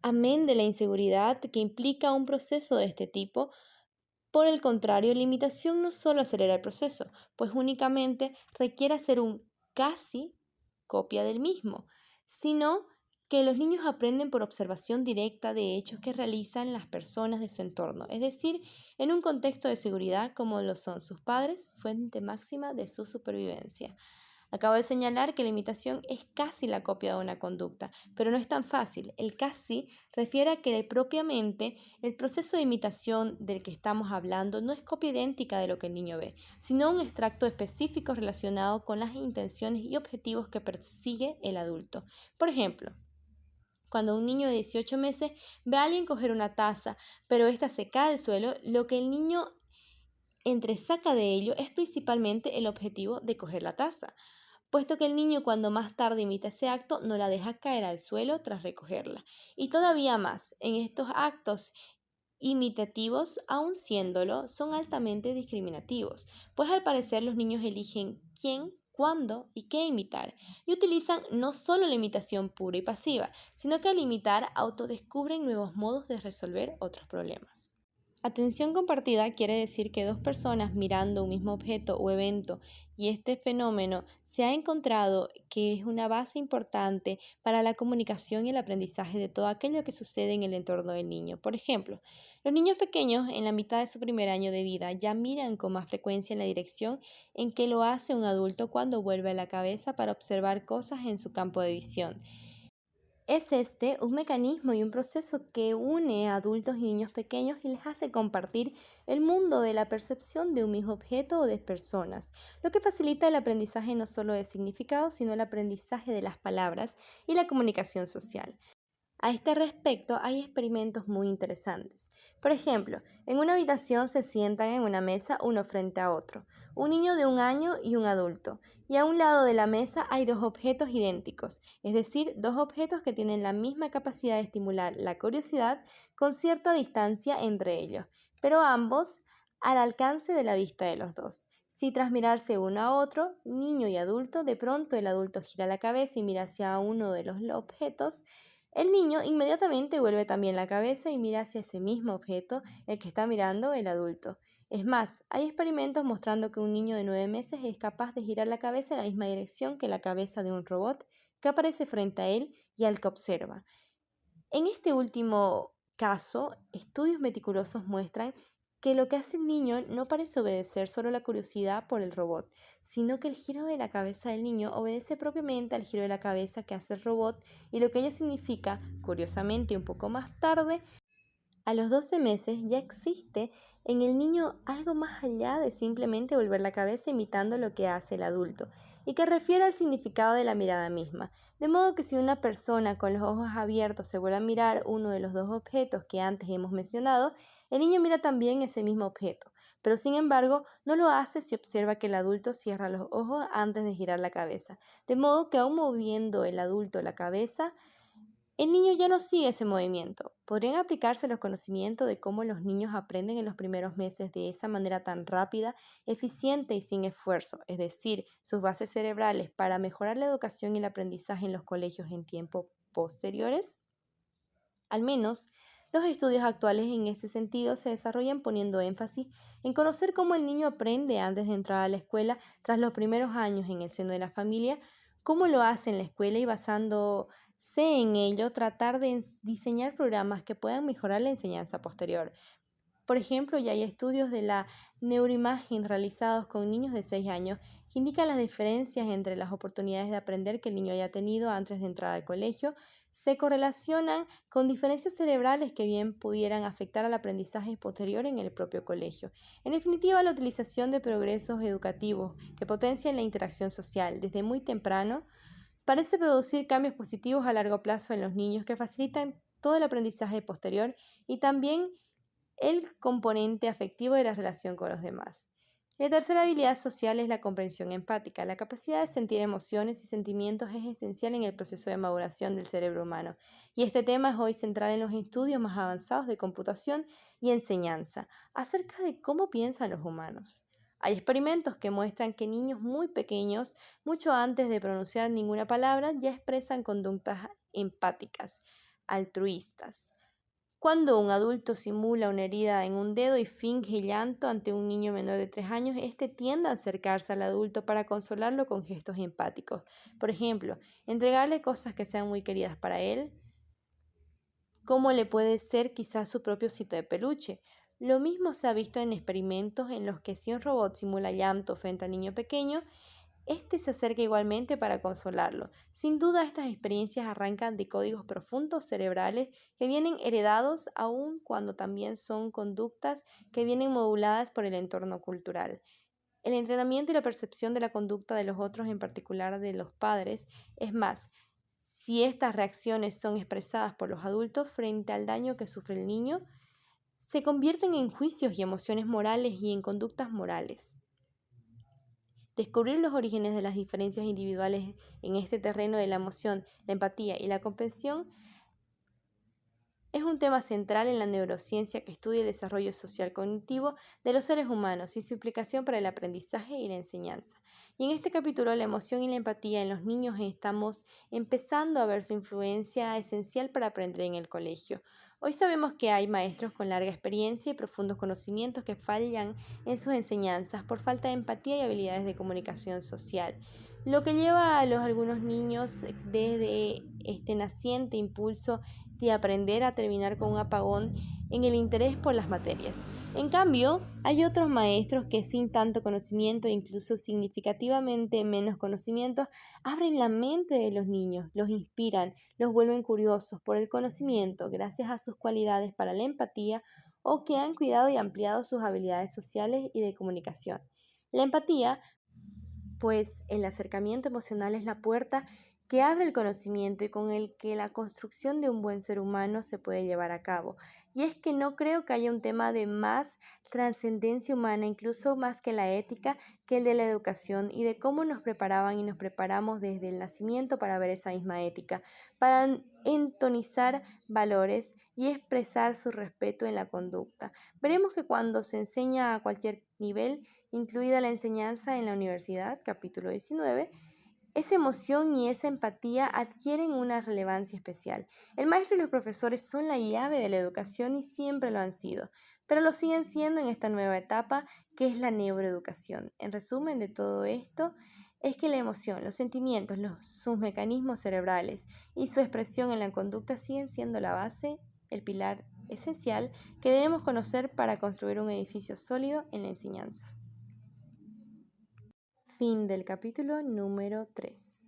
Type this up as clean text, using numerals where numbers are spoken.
amén de la inseguridad que implica un proceso de este tipo. Por el contrario, la imitación no solo acelera el proceso, pues únicamente requiere hacer un casi copia del mismo, sino que los niños aprenden por observación directa de hechos que realizan las personas de su entorno, es decir, en un contexto de seguridad como lo son sus padres, fuente máxima de su supervivencia. Acabo de señalar que la imitación es casi la copia de una conducta, pero no es tan fácil. El casi refiere a que propiamente el proceso de imitación del que estamos hablando no es copia idéntica de lo que el niño ve, sino un extracto específico relacionado con las intenciones y objetivos que persigue el adulto. Por ejemplo, cuando un niño de 18 meses ve a alguien coger una taza, pero ésta se cae al suelo, lo que el niño entresaca de ello es principalmente el objetivo de coger la taza, puesto que el niño cuando más tarde imita ese acto no la deja caer al suelo tras recogerla. Y todavía más, en estos actos imitativos, aun siéndolo, son altamente discriminativos, pues al parecer los niños eligen quién, cuándo y qué imitar, y utilizan no solo la imitación pura y pasiva, sino que al imitar autodescubren nuevos modos de resolver otros problemas. Atención compartida quiere decir que dos personas mirando un mismo objeto o evento y este fenómeno se ha encontrado que es una base importante para la comunicación y el aprendizaje de todo aquello que sucede en el entorno del niño. Por ejemplo, los niños pequeños en la mitad de su primer año de vida ya miran con más frecuencia en la dirección en que lo hace un adulto cuando vuelve la cabeza para observar cosas en su campo de visión. Es este un mecanismo y un proceso que une a adultos y niños pequeños y les hace compartir el mundo de la percepción de un mismo objeto o de personas, lo que facilita el aprendizaje no solo de significado, sino el aprendizaje de las palabras y la comunicación social. A este respecto, hay experimentos muy interesantes. Por ejemplo, en una habitación se sientan en una mesa uno frente a otro, un niño de 1 año y un adulto, y a un lado de la mesa hay dos objetos idénticos, es decir, dos objetos que tienen la misma capacidad de estimular la curiosidad con cierta distancia entre ellos, pero ambos al alcance de la vista de los dos. Si tras mirarse uno a otro, niño y adulto, de pronto el adulto gira la cabeza y mira hacia uno de los objetos, el niño inmediatamente vuelve también la cabeza y mira hacia ese mismo objeto, el que está mirando el adulto. Es más, hay experimentos mostrando que un niño de 9 meses es capaz de girar la cabeza en la misma dirección que la cabeza de un robot que aparece frente a él y al que observa. En este último caso, estudios meticulosos muestran que lo que hace el niño no parece obedecer solo la curiosidad por el robot, sino que el giro de la cabeza del niño obedece propiamente al giro de la cabeza que hace el robot y lo que ello significa, curiosamente un poco más tarde, a los 12 meses ya existe en el niño algo más allá de simplemente volver la cabeza imitando lo que hace el adulto y que refiere al significado de la mirada misma. De modo que si una persona con los ojos abiertos se vuelve a mirar uno de los dos objetos que antes hemos mencionado, el niño mira también ese mismo objeto, pero sin embargo no lo hace si observa que el adulto cierra los ojos antes de girar la cabeza. De modo que aún moviendo el adulto la cabeza, el niño ya no sigue ese movimiento. ¿Podrían aplicarse los conocimientos de cómo los niños aprenden en los primeros meses de esa manera tan rápida, eficiente y sin esfuerzo, es decir, sus bases cerebrales para mejorar la educación y el aprendizaje en los colegios en tiempos posteriores? Al menos, los estudios actuales en este sentido se desarrollan poniendo énfasis en conocer cómo el niño aprende antes de entrar a la escuela tras los primeros años en el seno de la familia, cómo lo hace en la escuela y basándose en ello tratar de diseñar programas que puedan mejorar la enseñanza posterior. Por ejemplo, ya hay estudios de la neuroimagen realizados con niños de 6 años que indican las diferencias entre las oportunidades de aprender que el niño haya tenido antes de entrar al colegio, se correlacionan con diferencias cerebrales que bien pudieran afectar al aprendizaje posterior en el propio colegio. En definitiva, la utilización de progresos educativos que potencian la interacción social desde muy temprano parece producir cambios positivos a largo plazo en los niños que facilitan todo el aprendizaje posterior y también el componente afectivo de la relación con los demás. La tercera habilidad social es la comprensión empática. La capacidad de sentir emociones y sentimientos es esencial en el proceso de maduración del cerebro humano, y este tema es hoy central en los estudios más avanzados de computación y enseñanza acerca de cómo piensan los humanos. Hay experimentos que muestran que niños muy pequeños, mucho antes de pronunciar ninguna palabra, ya expresan conductas empáticas. altruistas. Cuando un adulto simula una herida en un dedo y finge llanto ante un niño menor de 3 años, este tiende a acercarse al adulto para consolarlo con gestos empáticos. Por ejemplo, entregarle cosas que sean muy queridas para él, como le puede ser quizás su propio osito de peluche. Lo mismo se ha visto en experimentos en los que si un robot simula llanto frente al niño pequeño, este se acerca igualmente para consolarlo. Sin duda, estas experiencias arrancan de códigos profundos cerebrales que vienen heredados aun cuando también son conductas que vienen moduladas por el entorno cultural. El entrenamiento y la percepción de la conducta de los otros, en particular de los padres, es más, si estas reacciones son expresadas por los adultos frente al daño que sufre el niño, se convierten en juicios y emociones morales y en conductas morales. Descubrir los orígenes de las diferencias individuales en este terreno de la emoción, la empatía y la comprensión es un tema central en la neurociencia que estudia el desarrollo social cognitivo de los seres humanos y su implicación para el aprendizaje y la enseñanza. Y en este capítulo, la emoción y la empatía en los niños estamos empezando a ver su influencia esencial para aprender en el colegio. Hoy sabemos que hay maestros con larga experiencia y profundos conocimientos que fallan en sus enseñanzas por falta de empatía y habilidades de comunicación social, lo que lleva a algunos niños desde este naciente impulso de aprender a terminar con un apagón en el interés por las materias. En cambio, hay otros maestros que sin tanto conocimiento e incluso significativamente menos conocimiento, abren la mente de los niños, los inspiran, los vuelven curiosos por el conocimiento gracias a sus cualidades para la empatía o que han cuidado y ampliado sus habilidades sociales y de comunicación. La empatía, pues el acercamiento emocional es la puerta que abre el conocimiento y con el que la construcción de un buen ser humano se puede llevar a cabo. Y es que no creo que haya un tema de más trascendencia humana, incluso más que la ética, que el de la educación y de cómo nos preparaban y nos preparamos desde el nacimiento para ver esa misma ética, para entonizar valores y expresar su respeto en la conducta. Veremos que cuando se enseña a cualquier nivel, incluida la enseñanza en la universidad, capítulo 19, esa emoción y esa empatía adquieren una relevancia especial. El maestro y los profesores son la llave de la educación y siempre lo han sido, pero lo siguen siendo en esta nueva etapa que es la neuroeducación. En resumen de todo esto, es que la emoción, los sentimientos, sus mecanismos cerebrales y su expresión en la conducta siguen siendo la base, el pilar esencial que debemos conocer para construir un edificio sólido en la enseñanza. Fin del capítulo número 3.